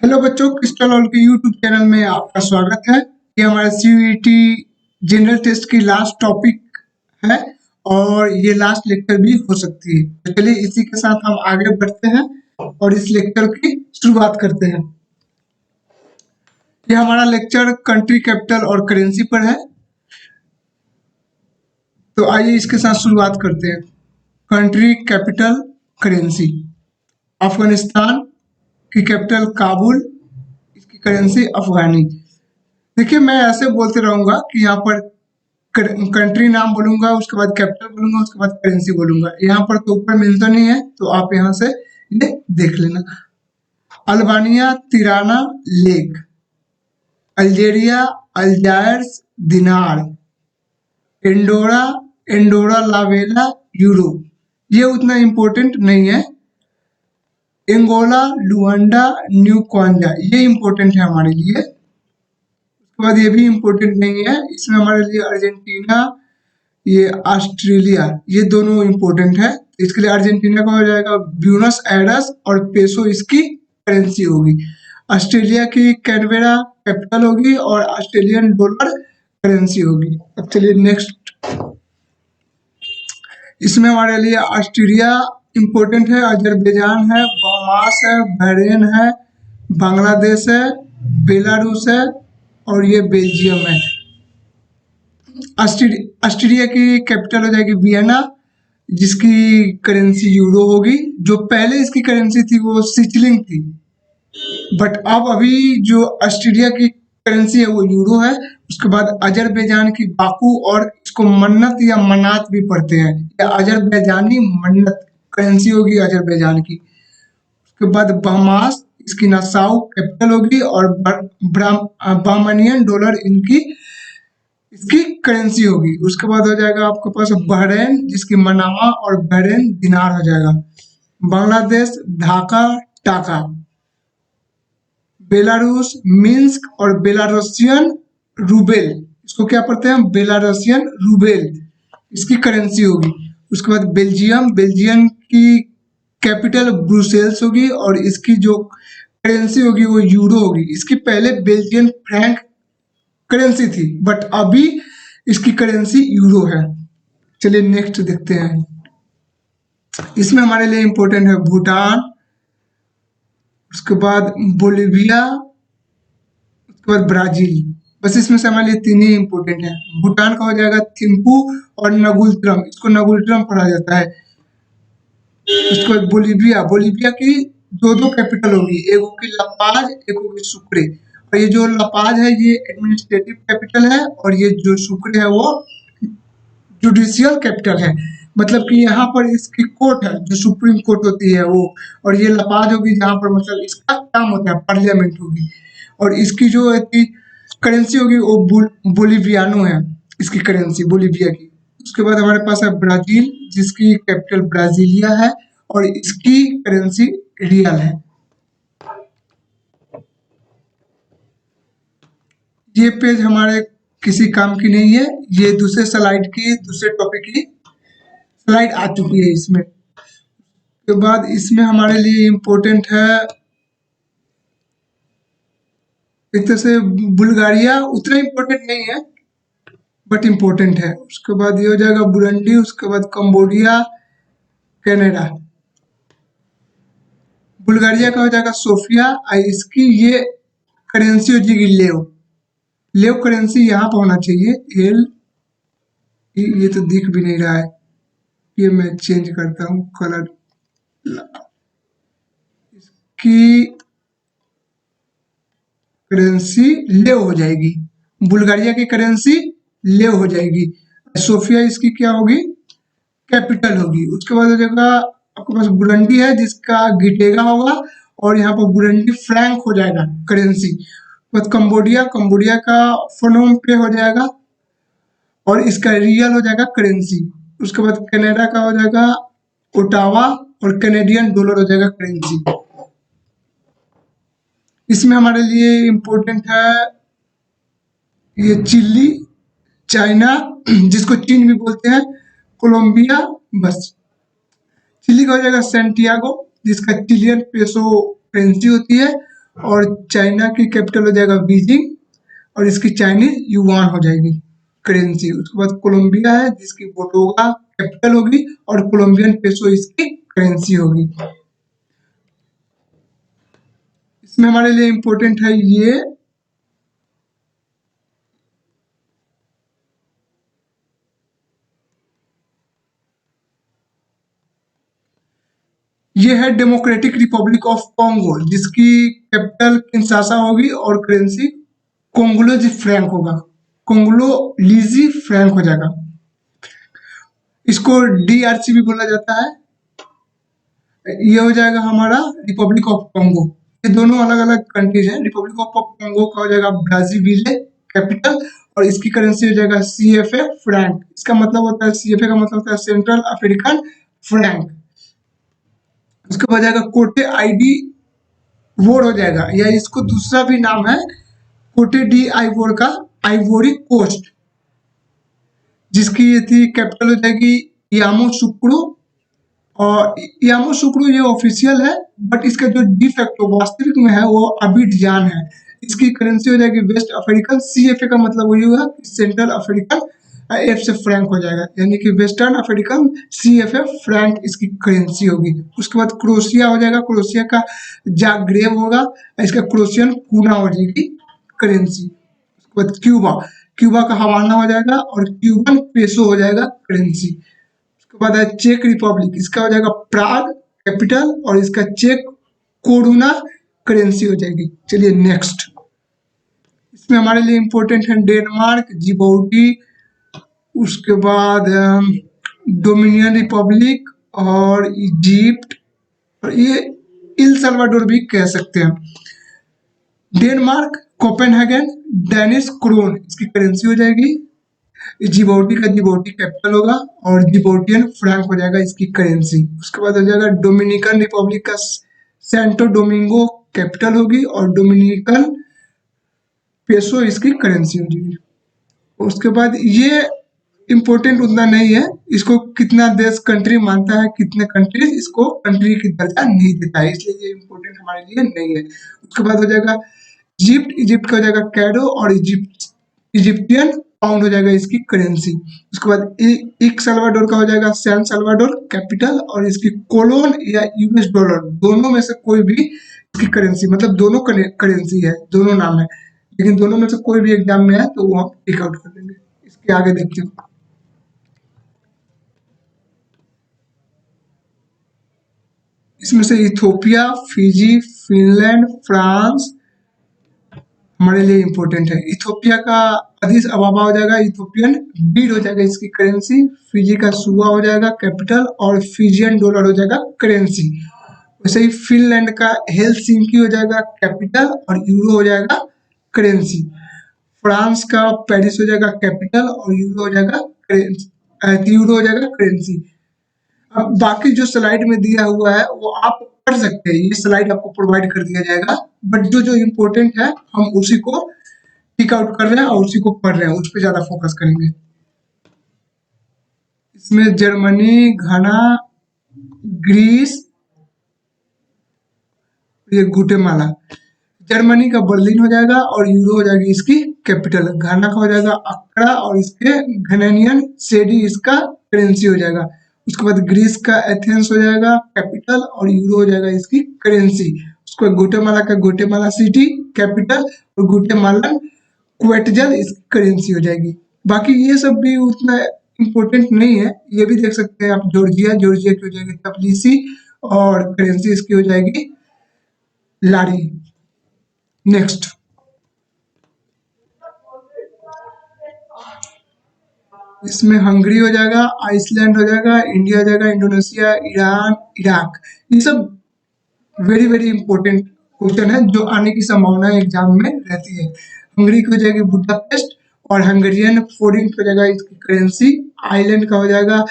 Hello बच्चों, crystal all के YouTube channel में आपका स्वागत है। ये हमारा सीयूईटी जनरल टेस्ट की लास्ट टॉपिक है और ये लास्ट लेक्चर भी हो सकती है। तो चलिए इसी के साथ हम आगे बढ़ते हैं और इस लेक्चर की शुरुआत करते हैं। ये हमारा लेक्चर कंट्री, कैपिटल और करेंसी पर है। तो आइए इसके साथ शुरुआत करते हैं। Country, capital, currency. अफगानिस्तान की कैपिटल काबुल, इसकी करेंसी अफगानी। देखिए, मैं ऐसे बोलते रहूंगा कि यहाँ पर कंट्री नाम बोलूंगा, उसके बाद कैपिटल बोलूंगा, उसके बाद करेंसी बोलूंगा। यहाँ पर तो ऊपर मेंशन नहीं है, तो आप यहाँ से ये देख लेना। अल्बानिया तिराना लेक, अल्जेरिया अल्जायर्स दिनार, एंडोरा एंडोरा लावेला यूरो। ये उतना इम्पोर्टेंट नहीं है। एंगोला लुआंडा न्यू क्वांजा, ये इम्पोर्टेंट है हमारे लिए। उसके बाद ये भी इम्पोर्टेंट नहीं है। इसमें हमारे लिए अर्जेंटीना, ये ऑस्ट्रेलिया, ये दोनों इम्पोर्टेंट है। इसके लिए अर्जेंटीना का हो जाएगा ब्यूनस एयर्स और पेसो इसकी करेंसी होगी। ऑस्ट्रेलिया की कैनबेरा कैपिटल होगी और ऑस्ट्रेलियन डॉलर करेंसी होगी। अब चलिए नेक्स्ट। इसमें हमारे लिए ऑस्ट्रेलिया इम्पोर्टेंट है, अजरबैजान है, बहामास है, बहरेन है, बांग्लादेश है, बेलारूस है और ये बेल्जियम है। ऑस्ट्रेलिया की कैपिटल हो जाएगी वियना, जिसकी करेंसी यूरो होगी। जो पहले इसकी करेंसी थी वो सिचलिंग थी, बट अब अभी जो ऑस्ट्रेलिया की करेंसी है वो यूरो है। उसके बाद अजरबैजान की बाकू, और इसको मन्नत या मनात भी पढ़ते हैं, या अजरबैजानी मन्नत करेंसी होगी अजरबैजान की। उसके बाद बहमास, इसकी नासाउ कैपिटल होगी और बामनियन डॉलर इनकी इसकी करेंसी होगी। उसके बाद हो जाएगा आपके पास बहरेन, जिसकी मनामा और बहरेन दिनार हो जाएगा। बांग्लादेश ढाका टाका, बेलारूस मिन्स्क और बेलारूसियन रूबेल, इसको क्या पढ़ते हैं, बेलारूसियन रूबेल, इसकी करेंसी होगी। उसके बाद बेल्जियम, बेल्जियम की कैपिटल ब्रुसेल्स होगी और इसकी जो करेंसी होगी वो यूरो होगी। इसकी पहले बेल्जियन फ्रैंक करेंसी थी, बट अभी इसकी करेंसी यूरो है। चलिए नेक्स्ट देखते हैं। इसमें हमारे लिए इंपॉर्टेंट है भूटान, उसके बाद बोलिविया, उसके बाद ब्राजील। बस इसमें से हमारे लिए तीन ही इंपॉर्टेंट है। भूटान का हो जाएगा थिम्पू और नगुलट्रम, इसको नगुलट्रम पढ़ा जाता है। उसके बाद बोलिविया, बोलिविया की दो दो कैपिटल होगी, एक होगी लपाज, एक होगी सुक्रे। और ये जो लपाज है ये एडमिनिस्ट्रेटिव कैपिटल है और ये जो सुक्रे है वो जुडिशियल कैपिटल है। मतलब कि यहाँ पर इसकी कोर्ट है, जो सुप्रीम कोर्ट होती है वो। और ये लपाज होगी जहाँ पर मतलब इसका काम होता है, पार्लियामेंट होगी। और इसकी जो करेंसी होगी वो बोलिवियानो है, इसकी करेंसी बोलिविया की। उसके बाद हमारे पास है ब्राजील, जिसकी कैपिटल ब्राजीलिया है और इसकी करेंसी रियल है। ये पेज हमारे किसी काम की नहीं है, ये दूसरे स्लाइड की, दूसरे टॉपिक की स्लाइड आ चुकी है इसमें। के बाद इसमें हमारे लिए इम्पोर्टेंट है एक तरह से बुल्गारिया, उतना इम्पोर्टेंट नहीं है बट इम्पोर्टेंट है। उसके बाद ये हो जाएगा बुरंडी, उसके बाद कंबोडिया, कनाडा। बुल्गारिया का हो जाएगा सोफिया, इसकी ये करेंसी हो जाएगी लेव। लेव करेंसी यहाँ पर होना चाहिए एल, ये तो दिख भी नहीं रहा है, ये मैं चेंज करता हूँ कलर। इसकी करेंसी लेव हो जाएगी, बुल्गारिया की करेंसी लेव हो जाएगी। सोफिया इसकी क्या होगी, कैपिटल होगी। उसके बाद हो जाएगा आपके पास बुरंडी है, जिसका गिटेगा होगा और यहाँ पर बुरंडी फ्रैंक हो जाएगा करेंसी। बस कंबोडिया, कंबोडिया का फोनोम पे हो जाएगा और इसका रियल हो जाएगा करेंसी। उसके बाद कनाडा का हो जाएगा ओटावा और कैनेडियन डॉलर हो जाएगा करेंसी। इसमें हमारे लिए इम्पोर्टेंट है ये चिली, चाइना, जिसको चीन भी बोलते हैं, कोलंबिया। बस चिली का हो जाएगा सैंटियागो, जिसका चिलियन पेसो करेंसी होती है। और चाइना की कैपिटल हो जाएगा बीजिंग और इसकी चाइनीज युआन हो जाएगी करेंसी। उसके बाद कोलंबिया है जिसकी बोगोटा कैपिटल होगी और कोलंबियन पेसो इसकी करेंसी होगी। इसमें हमारे लिए इंपॉर्टेंट है ये है डेमोक्रेटिक रिपब्लिक ऑफ कॉन्गो जिसकी कैपिटल किंशासा होगी और करेंसी कोंगोलोजी फ्रैंक होगा, कोंगोलोलीजी फ्रैंक हो जाएगा। इसको डीआरसी भी बोला जाता है। ये हो जाएगा हमारा रिपब्लिक ऑफ कॉन्गो। ये दोनों अलग अलग कंट्रीज हैं। रिपब्लिक ऑफ कॉन्गो का हो जाएगा ब्राजीविले कैपिटल और इसकी करेंसी हो जाएगा सीएफए फ्रैंक। इसका मतलब होता है सीएफए का मतलब होता है सेंट्रल अफ्रीकन फ्रैंक। उसके बाद जाएगा कोटे आईडी वोर हो जाएगा, या इसको दूसरा भी नाम है कोटे डी आईवोर का आइवोरी कोस्ट, जिसकी ये थी कैपिटल हो जाएगी यामोसुक्रो। और यामोसुक्रो ये ऑफिशियल है बट इसका जो डिफेक्टो वास्तविक में है वो अबिडजान है। इसकी करेंसी हो जाएगी वेस्ट अफ्रीकन, सीएफए का मतलब वही हुआ सेंट्रल अफ्रीकन, एफ से फ्रैंक हो जाएगा यानी कि वेस्टर्न अफ्रीकन सीएफए फ्रैंक इसकी करेंसी होगी। उसके बाद क्रोशिया हो जाएगा, क्रोशिया का जाग्रेब होगा, इसका क्रोशियन कूना हो जाएगी करेंसी। उसके बाद क्यूबा, क्यूबा का हवाना हो जाएगा और क्यूबन पेसो हो जाएगा करेंसी। उसके बाद है चेक रिपब्लिक, इसका हो जाएगा प्राग कैपिटल और इसका चेक कोरुना करेंसी हो जाएगी। चलिए नेक्स्ट, इसमें हमारे लिए इंपॉर्टेंट है डेनमार्क, जिबौटी, उसके बाद डोमिनियन रिपब्लिक और इजिप्ट और ये इल सल्वाडोर भी कह सकते हैं। डेनमार्क कोपेनहेगन डेनिश क्रोन इसकी करेंसी हो जाएगी। जिबौटी का जिबौटी कैपिटल होगा और जिबौटियन फ्रैंक हो जाएगा इसकी करेंसी। उसके बाद हो जाएगा डोमिनिकन रिपब्लिक का सेंटो डोमिंगो कैपिटल होगी और डोमिनिकन पेसो इसकी करेंसी हो जाएगी। उसके बाद ये इम्पोर्टेंट उतना नहीं है, इसको कितना देश कंट्री मानता है, कितने कंट्री इसको कंट्री की दर्जा नहीं देता है, इसलिए ये इम्पोर्टेंट हमारे लिए नहीं है। उसके बाद हो जाएगा इजिप्ट, इजिप्ट का हो जाएगा कैडो और इजिप्टियन पाउंड हो जाएगा इसकी करेंसी। उसके बाद एक सल्वाडोर का हो जाएगा सैन सल्वाडोर कैपिटल और इसकी कोलोन या यूएस डॉलर दोनों में से कोई भी इसकी करेंसी, मतलब दोनों करेंसी है, दोनों नाम है, लेकिन दोनों में से कोई भी एग्जाम में है तो वो हम टिक आउट कर देंगे। इसके आगे देखते हैं, इसमें से इथोपिया, फिजी, फिनलैंड, फ्रांस हमारे लिए इंपॉर्टेंट है। इथोपिया का अदीस अबाबा हो जाएगा, इथोपियन बीड हो जाएगा इसकी करेंसी। फिजी का सुआ हो जाएगा कैपिटल और फिजियन डॉलर हो जाएगा करेंसी। वैसे ही फिनलैंड का हेलसिंकी हो जाएगा कैपिटल और यूरो हो जाएगा करेंसी। फ्रांस का पेरिस हो जाएगा कैपिटल और यूरो हो जाएगा करेंसी, यूरो हो जाएगा करेंसी। अब बाकी जो स्लाइड में दिया हुआ है वो आप पढ़ सकते हैं, ये स्लाइड आपको प्रोवाइड कर दिया जाएगा, बट जो जो इम्पोर्टेंट है हम उसी को टिक आउट कर रहे हैं और उसी को पढ़ रहे हैं, उस पर ज्यादा फोकस करेंगे। इसमें जर्मनी, घना, ग्रीस, ये गुटेमाला। जर्मनी का बर्लिन हो जाएगा और यूरो हो जाएगी इसकी कैपिटल। घाना का हो जाएगा अक्रा और इसके घनेनियन सेडी इसका करेंसी हो जाएगा। उसके बाद ग्रीस का एथेंस हो जाएगा कैपिटल और यूरो हो जाएगा इसकी करेंसी। उसके बाद गुटेमाला का गुटेमाला सिटी कैपिटल और गुटेमालन क्वेटजल इसकी करेंसी हो जाएगी। बाकी ये सब भी उतना इम्पोर्टेंट नहीं है, ये भी देख सकते हैं आप। जॉर्जिया, जॉर्जिया की हो जाएगी तबलीसी और करेंसी इसकी हो जाएगी लारी। नेक्स्ट, इसमें हंगरी हो जाएगा, आइसलैंड हो जाएगा, इंडिया हो जाएगा, इंडोनेशिया, ईरान, इराक। ये सब वेरी वेरी इंपॉर्टेंट क्वेश्चन है जो आने की संभावना एग्जाम में रहती है। हंगरी की हो जाएगी बुडापेस्ट और हंगेरियन फोरिन हो जाएगा इसकी करेंसी। आइलैंड का हो जाएगा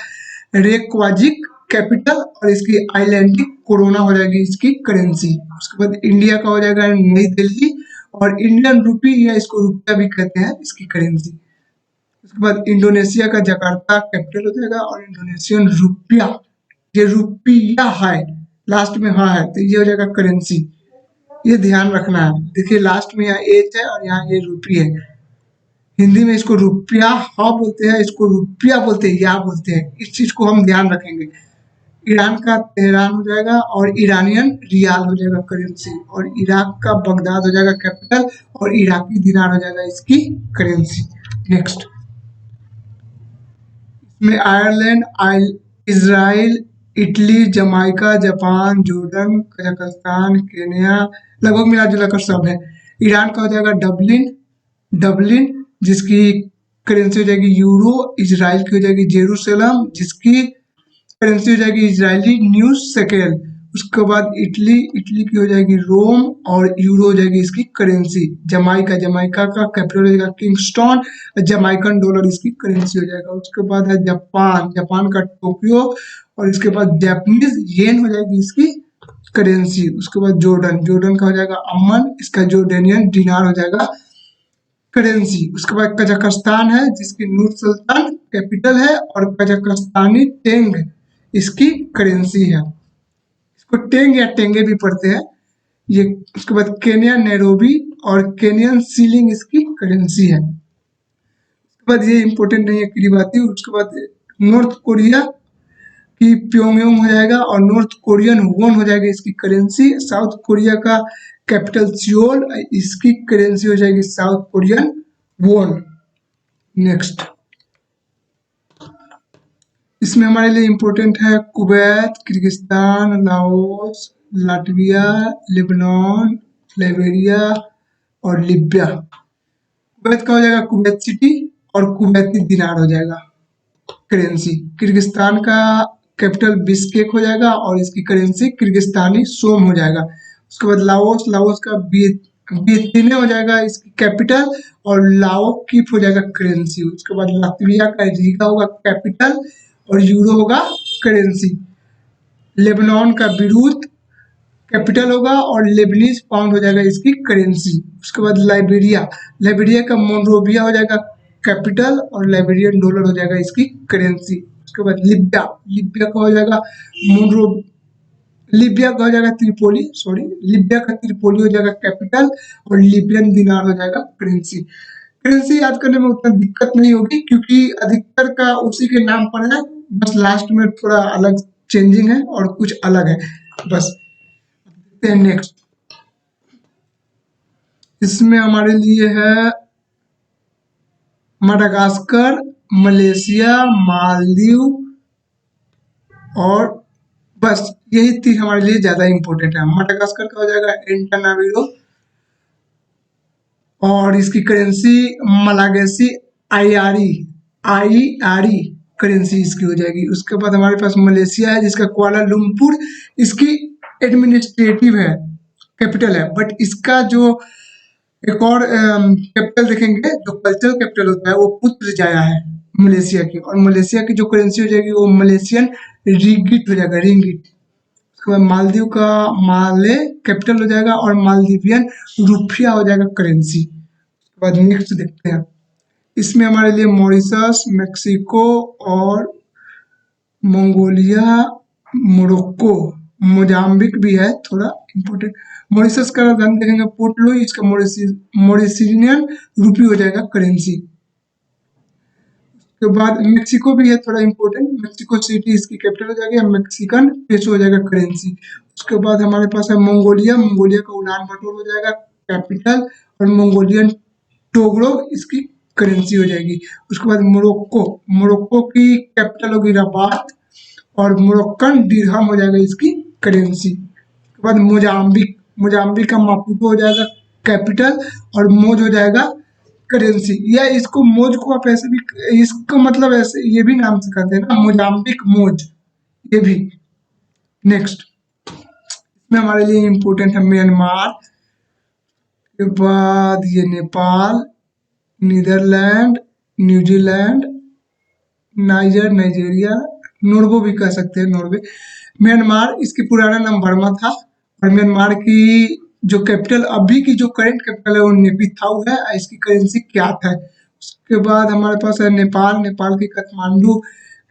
रेक्वाजिक कैपिटल और इसकी आइलैंडिक कोरोना हो जाएगी इसकी करेंसी। उसके बाद इंडिया का हो जाएगा नई दिल्ली और इंडियन रूपी या इसको रुपया भी कहते हैं इसकी करेंसी। उसके बाद इंडोनेशिया का जकार्ता कैपिटल हो जाएगा और इंडोनेशियन रुपया, ये रुपया है लास्ट में हाँ है तो ये हो जाएगा करेंसी। ये ध्यान रखना है। देखिए लास्ट में यहाँ एच है और यहाँ ये रूपी है। हिंदी में इसको रुपया हा बोलते हैं, इसको रुपया बोलते हैं, या बोलते हैं। इस चीज को हम ध्यान रखेंगे। ईरान का तेहरान हो जाएगा और ईरानियन रियाल हो जाएगा करेंसी, और इराक का बगदाद हो जाएगा कैपिटल, और इराकी दिनार हो जाएगा इसकी करेंसी। नेक्स्ट, इसमें Ireland, Israel, Italy, Jamaica, Japan, Jordan, Kazakhstan, Kenya, लगभग मिला जुला कर सब है। ईरान का हो जाएगा डबलिन, डबलिन जिसकी करेंसी हो जाएगी यूरो। इजराइल की हो जाएगी जेरूसलम जिसकी करेंसी हो जाएगी इजरायली न्यू शेकेल। उसके बाद इटली, इटली की हो जाएगी रोम, और यूरो हो जाएगी इसकी करेंसी। जमाइका, जमाइका का कैपिटल हो जाएगा किंगस्टन, जमाइकन डॉलर इसकी करेंसी हो जाएगा। उसके बाद है जापान, जापान का टोक्यो, और इसके बाद जापानीज येन हो जाएगी इसकी करेंसी। उसके बाद जॉर्डन, जॉर्डन का हो जाएगा अमन, इसका जॉर्डेनियन दिनार हो जाएगा करेंसी। उसके बाद कजाकिस्तान है जिसकी नूर सुल्तान कैपिटल है, और कजाकिस्तानी टेंग इसकी करेंसी है। इसको टेंग या टेंगे भी पढ़ते हैं ये। उसके बाद केन्या नैरोबी, और केनियन सीलिंग इसकी करेंसी है। उसके बाद ये इंपॉर्टेंट नहीं है किरीबाती। उसके बाद नॉर्थ कोरिया की प्योंगयांग हो जाएगा, और नॉर्थ कोरियन वोन हो जाएगी इसकी करेंसी। साउथ कोरिया का कैपिटल सियोल, इसकी करेंसी हो जाएगी साउथ कोरियन वोन। नेक्स्ट, इसमें हमारे लिए इम्पोर्टेंट है Kuwait, Kyrgyzstan, Laos, Latvia, Lebanon, Liberia और लीबिया। कुवैत का हो जाएगा कुवैत सिटी, और कुवैती दिनार हो जाएगा करेंसी। किर्गिस्तान का कैपिटल बिश्केक हो जाएगा, और इसकी करेंसी किर्गिस्तानी सोम हो जाएगा। उसके बाद लाओस, लाओस का बियतिने हो जाएगा इसकी कैपिटल, और लाओ कीप हो जाएगा करेंसी। उसके बाद लातविया का रीगा होगा कैपिटल, और यूरो होगा करेंसी। लेबनान का बीरूत कैपिटल होगा, और लेबनीज पाउंड हो जाएगा इसकी करेंसी। उसके बाद लाइबेरिया, लाइबेरिया का मोनरोविया हो जाएगा कैपिटल, और लाइबेरियन डॉलर हो जाएगा इसकी करेंसी। उसके बाद लिबिया, लिबिया का हो जाएगा मोनरो, लीबिया का हो जाएगा त्रिपोली, सॉरी, लीबिया का त्रिपोली हो जाएगा कैपिटल, और लीबियन दिनार हो जाएगा करेंसी। करेंसी याद करने में उतना दिक्कत नहीं होगी क्योंकि अधिकतर का उसी के नाम पर है, बस लास्ट में थोड़ा अलग चेंजिंग है और कुछ अलग है बस। नेक्स्ट, इसमें हमारे लिए है मडागास्कर, मलेशिया, मालदीव, और बस यही तीन हमारे लिए ज्यादा इंपॉर्टेंट है। मडागास्कर का हो जाएगा एंटानाविरो, और इसकी करेंसी मलागेसी आईआरई, आईआरई करेंसी इसकी हो जाएगी। उसके बाद हमारे पास मलेशिया है जिसका कुआलालंपुर इसकी एडमिनिस्ट्रेटिव है, कैपिटल है, बट इसका जो एक और कैपिटल देखेंगे, जो कल्चरल कैपिटल होता है वो पुत्रजाया है मलेशिया की, और मलेशिया की जो करेंसी हो जाएगी वो मलेशियन रिंगिट हो जाएगा, रिंगिट। उसके बाद मालदीव का माले कैपिटल हो जाएगा, और मालदीवियन रुपया हो जाएगा करेंसी। उसके बाद नेक्स्ट देखते हैं, इसमें हमारे लिए मॉरिशस, मेक्सिको और मंगोलिया, मोरक्को, मोजाम्बिक भी है थोड़ा इम्पोर्टेंट। मॉरिशस का राजधानी देखेंगे पोर्ट लुई, इसका मॉरिसिनियन रूपी हो जाएगा करेंसी। उसके बाद मेक्सिको भी है थोड़ा इम्पोर्टेंट, मेक्सिको सिटी इसकी कैपिटल हो जाएगी, मेक्सिकन पेसो हो जाएगा करेंसी। उसके बाद हमारे पास है मंगोलिया, मंगोलिया का उलान बटोर हो जाएगा कैपिटल, और मंगोलियन टोगरो इसकी करेंसी हो जाएगी। उसके बाद मोरक्को, मोरक्को की कैपिटल होगी रबात, और मोरक्कन दिरहम हो जाएगा इसकी करेंसी। उसके बाद मोजाम्बिक, मोजाम्बिक का मापुटो हो जाएगा कैपिटल, और मोज हो जाएगा करेंसी। या इसको मोज को आप ऐसे भी, इसको मतलब ऐसे ये भी नाम से कहते हैं ना, मोजाम्बिक मोज, ये भी। नेक्स्ट, इसमें हमारे लिए इम्पोर्टेंट है म्यांमार, के बाद ये Nepal, Netherlands, New Zealand, Niger, Nigeria, Norway भी कह सकते हैं, नॉर्वे। म्यांमार, इसकी पुराना नाम बर्मा था, और म्यांमार की जो कैपिटल अभी की जो करंट कैपिटल है वो नेपिथाउ है, इसकी करेंसी क्यात है। उसके बाद हमारे पास है नेपाल, नेपाल की काठमांडू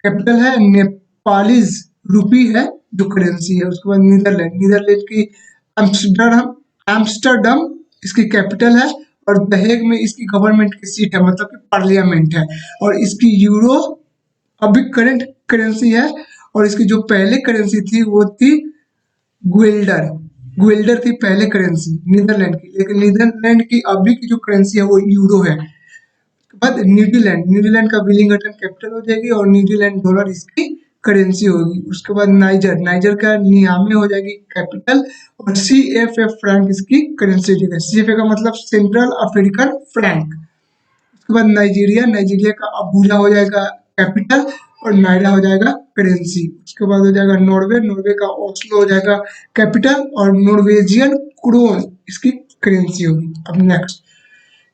कैपिटल है, नेपालीज रूपी है जो करेंसी है। उसके बाद नीदरलैंड, नीदरलैंड की एम्स्टर्डम एम्स्टर्डम इसकी कैपिटल है, और द हेग में इसकी गवर्नमेंट की सीट है, मतलब कि पार्लियामेंट है। और इसकी यूरो अभी करंट करेंसी है, और इसकी जो पहले करेंसी थी वो थी गुएल्डर। गुएल्डर थी पहले करेंसी नीदरलैंड की, लेकिन नीदरलैंड की अभी की जो करेंसी है वो यूरो है। बाद न्यूजीलैंड, न्यूजीलैंड का विलिंगटन कैपिटल हो जाएगी, और न्यूजीलैंड डॉलर इसकी करेंसी होगी। उसके बाद नाइजर, नाइजर का नियामे हो जाएगी कैपिटल, और CFA फ्रैंक इसकी करेंसी हो जाएगी। CFA का मतलब सेंट्रल अफ्रीकन फ्रैंक। उसके बाद नाइजीरिया, नाइजीरिया का अबूजा हो जाएगा कैपिटल, और नायरा हो जाएगा करेंसी। उसके बाद हो जाएगा नॉर्वे, नॉर्वे का ओस्लो हो जाएगा कैपिटल, और नॉर्वेजियन क्रोन इसकी करेंसी होगी। अब नेक्स्ट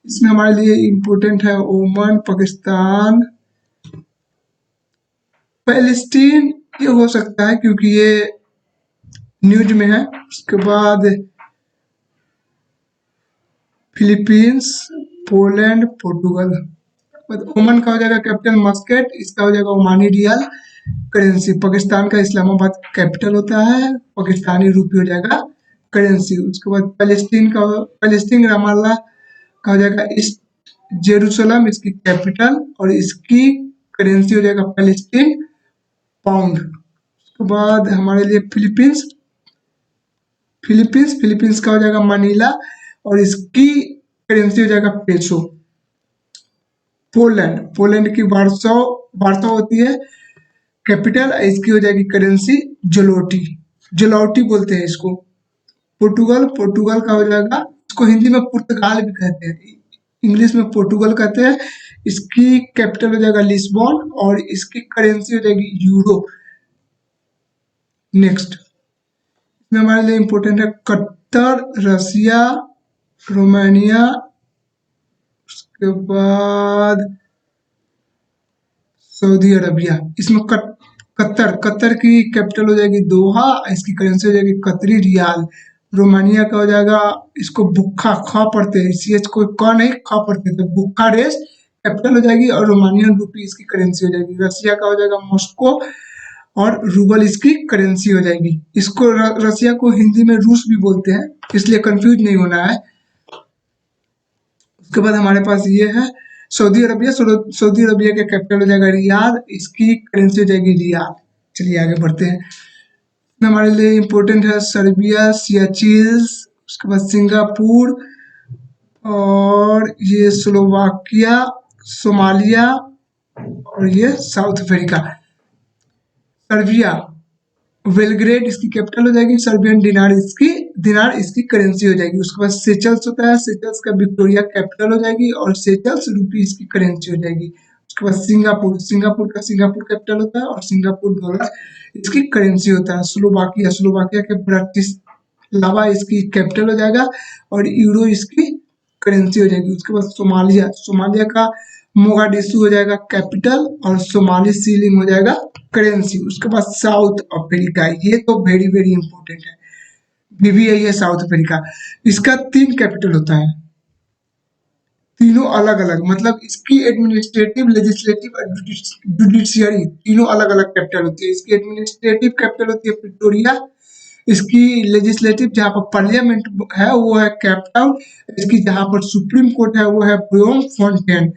इसमें हमारे लिए इम्पोर्टेंट है ओमान, पाकिस्तान, पैलेस्टीन। ये हो सकता है क्योंकि ये न्यूज में है। उसके बाद फिलीपींस, पोलैंड, पोर्टुगल। ओमान का हो जाएगा कैपिटल मस्कट, इसका हो जाएगा ओमानी रियाल करेंसी। पाकिस्तान का इस्लामाबाद कैपिटल होता है, पाकिस्तानी रूपी हो जाएगा करेंसी। उसके बाद पैलेस्टीन का, पैलेस्टीन रामाल्ला का हो जाएगा ईस्ट जेरूसलम इसकी कैपिटल, और इसकी करेंसी हो जाएगा पैलेस्टीन पाउंड। उसके बाद हमारे लिए फिलीपींस, फिलीपींस फिलीपींस का हो जाएगा मनीला, और इसकी करेंसी हो जाएगा पेसो। पोलैंड, पोलैंड की वार्सो, वार्सो होती है कैपिटल, इसकी हो जाएगी करेंसी जलोटी, जलौटी बोलते हैं इसको। पोर्टुगल, पोर्टुगल का हो जाएगा, इसको हिंदी में पुर्तगाल भी कहते हैं, इंग्लिश में पोर्टुगल कहते हैं। इसकी कैपिटल हो जाएगा लिस्बन, और इसकी करेंसी हो जाएगी यूरो। नेक्स्ट इसमें हमारे लिए इम्पोर्टेंट है कतर, रसिया, रोमानिया। उसके बाद सऊदी अरबिया। इसमें कतर, कतर की कैपिटल हो जाएगी दोहा, इसकी करेंसी हो जाएगी कतरी रियाल। रोमानिया का हो जाएगा, इसको बुक्खा ख पढ़ते हैं, CH को क नहीं ख पढ़ते हैं, तो बुक्खा रेस कैपिटल हो जाएगी, और रोमानियन रूपी इसकी करेंसी हो जाएगी। रसिया का हो जाएगा मॉस्को, और रूबल इसकी करेंसी हो जाएगी। इसको रसिया को हिंदी में रूस भी बोलते हैं, इसलिए कंफ्यूज नहीं होना है। उसके बाद हमारे पास ये है सऊदी अरबिया, सऊदी अरबिया का कैपिटल हो जाएगा रियाद, इसकी करेंसी हो जाएगी रियाल। चलिए आगे बढ़ते हैं। हमारे लिए इम्पोर्टेंट है सर्बिया, सियाचीज। उसके बाद सिंगापुर, और ये स्लोवाकिया, सोमालिया, और ये साउथ अफ्रीका। सर्बिया, बेलग्रेड इसकी कैपिटल हो जाएगी, सर्बियन दिनार इसकी करेंसी हो जाएगी। उसके बाद सेचल्स होता है, सेचल्स का विक्टोरिया कैपिटल हो जाएगी, और सेचल्स रूपी इसकी करेंसी हो जाएगी। उसके बाद सिंगापुर, सिंगापुर का सिंगापुर कैपिटल होता है, और सिंगापुर डॉलर इसकी करेंसी होता है। स्लोवाकिया, स्लोवाकिया के ब्रटिस्लावा इसकी कैपिटल हो जाएगा, और यूरो इसकी करेंसी हो जाएगी। उसके बाद सोमालिया, सोमालिया का मोगाडिशु हो जाएगा कैपिटल, और सोमाली सीलिंग हो जाएगा करेंसी। उसके बाद साउथ अफ्रीका, ये तो वेरी वेरी इंपॉर्टेंट है, BVI है साउथ अफ्रीका। इसका 3 कैपिटल होता है, तीनों अलग अलग, मतलब इसकी एडमिनिस्ट्रेटिव, लेजिस्लेटिव और जुडिशियरी तीनों अलग अलग कैपिटल होती है। इसकी एडमिनिस्ट्रेटिव कैपिटल होती है प्रिटोरिया, इसकी लेजिस्लेटिव जहाँ पर पार्लियामेंट है वो है केप टाउन, इसकी जहाँ पर सुप्रीम कोर्ट है वो है ब्लोमफोंटेन,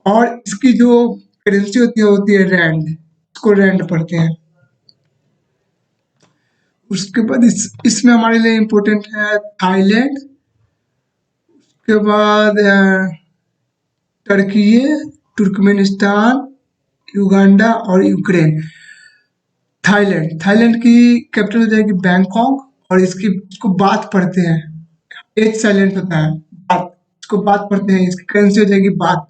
और इसकी जो करेंसी होती है रैंड, इसको रैंड पढ़ते हैं। उसके बाद इसमें हमारे लिए इम्पोर्टेंट है थाईलैंड। उसके बाद टर्की, तुर्कमेनिस्तान, युगांडा, और यूक्रेन। थाईलैंड, थाईलैंड की कैपिटल हो जाएगी बैंकॉक, और इसको बात पढ़ते हैं, एच साइलेंट होता है, बात, इसको बात पढ़ते हैं, इसकी करेंसी हो जाएगी बात।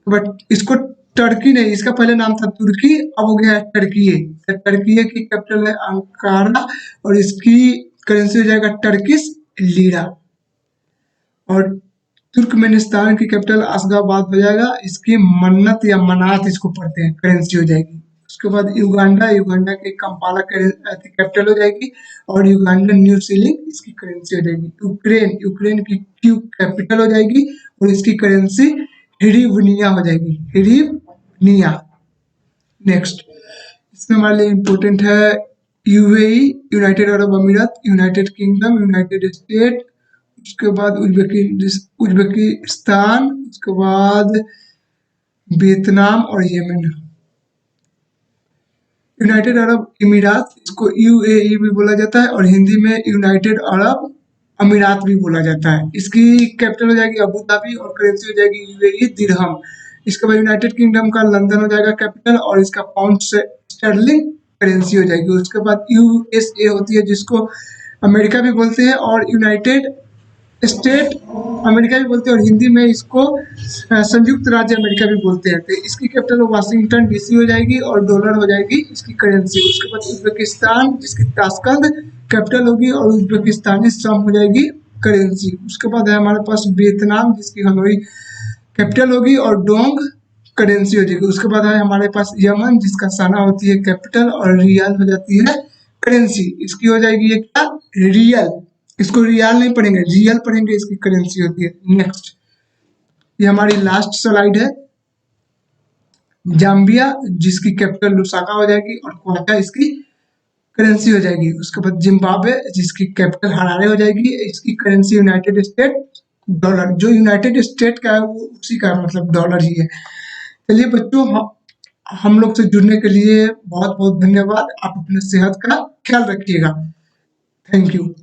बट इसको टर्की नहीं, इसका पहले नाम था तुर्की, अब हो गया है टर्कीये। टर्कीये की कैपिटल है अंकारा, और इसकी करेंसी हो जाएगा टर्किश लीरा। और तुर्कमेनिस्तान की कैपिटल अशगाबाद हो जाएगा, इसकी मन्नत या मनात इसको पढ़ते हैं, करेंसी हो जाएगी। उसके बाद युगांडा, युगांडा के कंपाला कैपिटल हो जाएगी, और युगांडा न्यू सीलिंग इसकी करेंसी हो जाएगी। यूक्रेन, यूक्रेन की क्यू कैपिटल हो जाएगी, और इसकी करेंसी हिरिवनिया हो जाएगी, हिरिवनिया। नेक्स्ट इसमें हमारे लिए इम्पोर्टेंट है यूएई, यूनाइटेड अरब अमीरात, यूनाइटेड किंगडम, यूनाइटेड स्टेट, उसके बाद उज्बेकिस्तान, उसके बाद वियतनाम और यमन। यूनाइटेड अरब अमीरात, इसको यूएई भी बोला जाता है और हिंदी में यूनाइटेड अरब अमीरात भी बोला जाता है। इसकी कैपिटल हो जाएगी अबू धाबी और करेंसी हो जाएगी यूएई दिरहम। इसके बाद यूनाइटेड किंगडम का लंदन हो जाएगा कैपिटल और इसका पाउंड स्टर्लिंग करेंसी हो जाएगी। उसके बाद यूएसए होती है जिसको अमेरिका भी बोलते हैं और यूनाइटेड स्टेट अमेरिका भी बोलते हैं और हिंदी में इसको संयुक्त राज्य अमेरिका भी बोलते हैं। तो इसकी कैपिटल वाशिंगटन डीसी हो जाएगी और डॉलर हो जाएगी इसकी करेंसी। उसके बाद उज्बेकिस्तान जिसकी ताशकंद कैपिटल होगी और उज्बेकिस्तानी सम हो जाएगी करेंसी। उसके बाद है हमारे पास वियतनाम जिसकी हनोई कैपिटल होगी और डोंग करेंसी हो जाएगी। उसके बाद है हमारे पास यमन जिसका सना होती है कैपिटल और रियाल हो जाती है करेंसी। इसकी हो जाएगी ये क्या, रियल। इसको रियाल नहीं पढ़ेंगे, रियल पढ़ेंगे, इसकी करेंसी होती है। नेक्स्ट, ये हमारी लास्ट स्लाइड है। जाम्बिया जिसकी कैपिटल लुसाका हो जाएगी और क्वाटा इसकी करेंसी हो जाएगी। उसके बाद जिम्बाब्वे जिसकी कैपिटल हरारे हो जाएगी, इसकी करेंसी यूनाइटेड स्टेट डॉलर। जो यूनाइटेड स्टेट का है वो उसी का मतलब डॉलर ही है। चलिए बच्चों, हम लोग से जुड़ने के लिए बहुत बहुत धन्यवाद। आप अपने सेहत का ख्याल रखिएगा। Thank you.